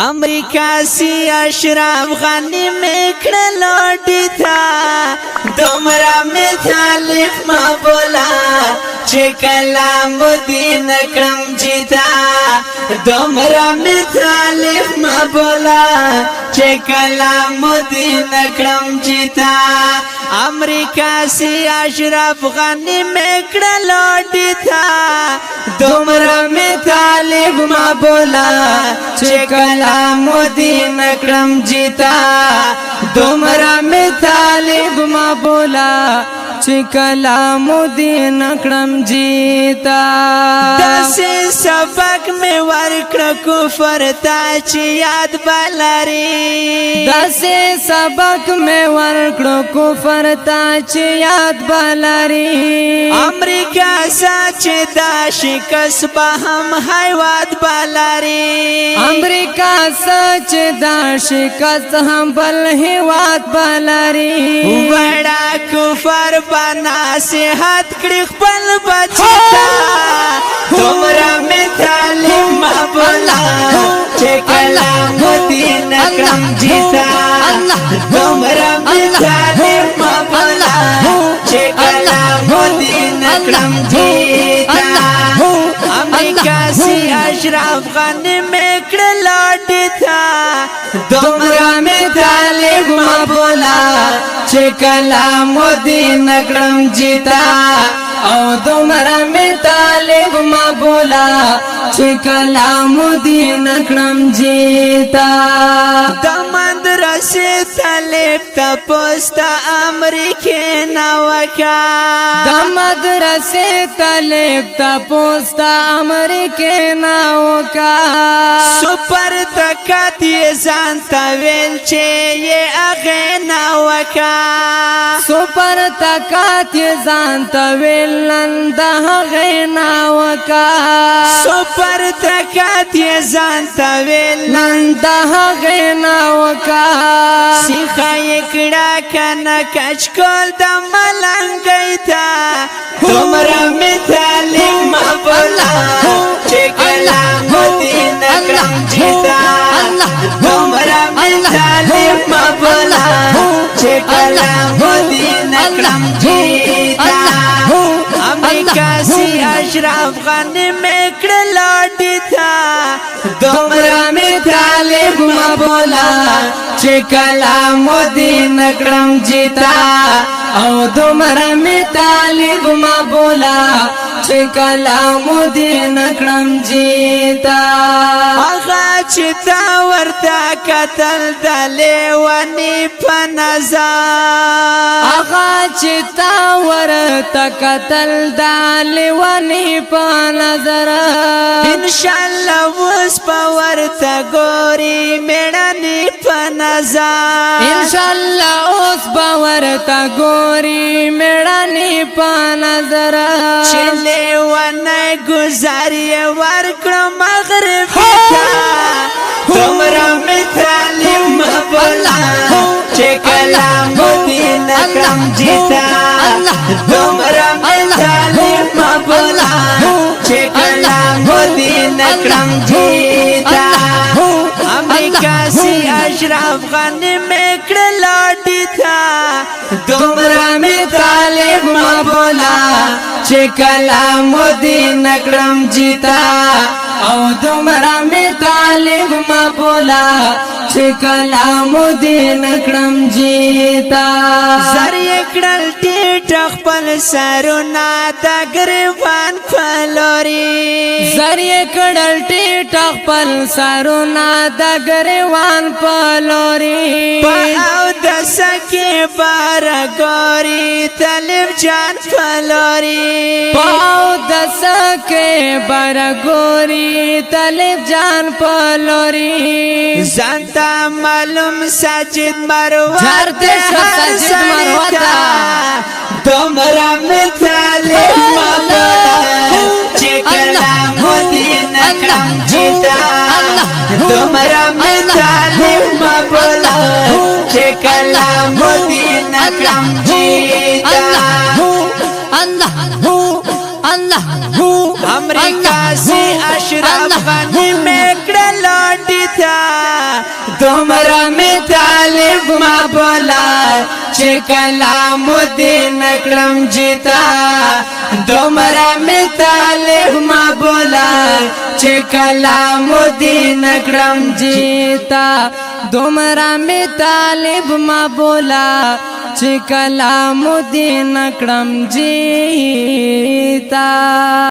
امریکا سی اشرف غنی میکڑ لوٹی تھا دومرا میں تعلیف ما بولا چه کلام دین اکرم جیتا دومرا میں تعلیف ما بولا چه کلام دین اکرم جیتا امریکا سی اشرف غنی میکڑ لوٹی تھا دومرا میں تعلیف ما بولا چه کلام دین اکرم جیتا دومرا میں طالب ما بولا چه کلام دین اکرم جیتا دسی سبق میں ورکڑ کفر تا چی یاد بالاری دسی سبق میں ورکڑ کفر تا چی یاد بالاری امریکا ساچ دا شکس با ہم حیوات بالاری امریکا سچ دا شکست ہم بل حیوات بالاری وڑا کفر بنا صحت کڑی خپل بچتا تمرا میں تعلیم ما بولا چه کلام دین اکرم جیتا تمرا میں تعلیم ما بولا چه کلام دین اکرم جیتا امریکا سی اشرف غنی میکڑ لوٹی تھا دومرا میں طالب ما بولا چه کلام دین اکرم جیتا او دومرا میں طالب ما بولا چه کلام دین اکرم جیتا دمند رسی طالب تا پوستا امریکی نوکا دمند رسی طالب تا پوستا امریکی نوکا سپر تکات یہ زانتا ویل چه یہ اغی نوکا سپر تکات یہ زانتا ویل ننده غینا وکا سپر تکات یہ زانتا ویل ننده غینا وکا سیخا یکڑا کنا کچ کول دا ملنگی تا تمرا میں تعلیم ما بولا چه کلام دین اکرم جیتا تمرا میں تعلیم ما بولا چه کلام دین اکرم جیتا امریکا سی اشرف غنی میکڑ لوٹی تھا دومرا میں طالب ما بولا چه کلام دین اکرم جیتا او دومرا میں طالب ما بولا چه کلام دین اکرم جیتا آغا چتا ورتا قتل دلیوانی پنزار آغا چتا ورتا قتل دلیوانی پنزار انشاءاللہ وس پورتا گوری میڑانی پنزار انشاءاللہ اس پورتا گوری میڑانی پنزار چلے ونائی گزاری ورکڑ مغرب تا تمرا میں تعلیم بولا چه کلام دین اکرم جیتا تمرا میں تعلیم بولا چه کلام دین اکرم جیتا امریکا سی اشرف غنی میکڑ لوٹی تھا دومرا میں طالب ما بولا چه کلام دین اکرم جیتا او دومرا میں طالب ما بولا چه کلام دین اکرم جیتا زر یکڑل ٹیٹ اخپل سرونا دا گریوان پلوری زر یکڑل ٹیٹ اخپل سرونا دا گریوان پلوری پاو دسکی بار گوری طالب جان پلوری پاو دسکی بار گوری طالب جان پلوری زانتا معلوم ساجد مروت ساجد مروت دومرا میں طالب ما بولا چه کلام دین اکرم جیتا دومرا میں طالب ما بولا چه کلام دین اکرم جیتا امریکا سی اشرف غنی میکڑ لوٹی تھا دومره می طالب ما بولا چې کلام دین کړم جیتا دومره می طالب ما بولا چې کلام دین کړم جیتا دومره می طالب ما بولا چې کلام دین کړم جیتا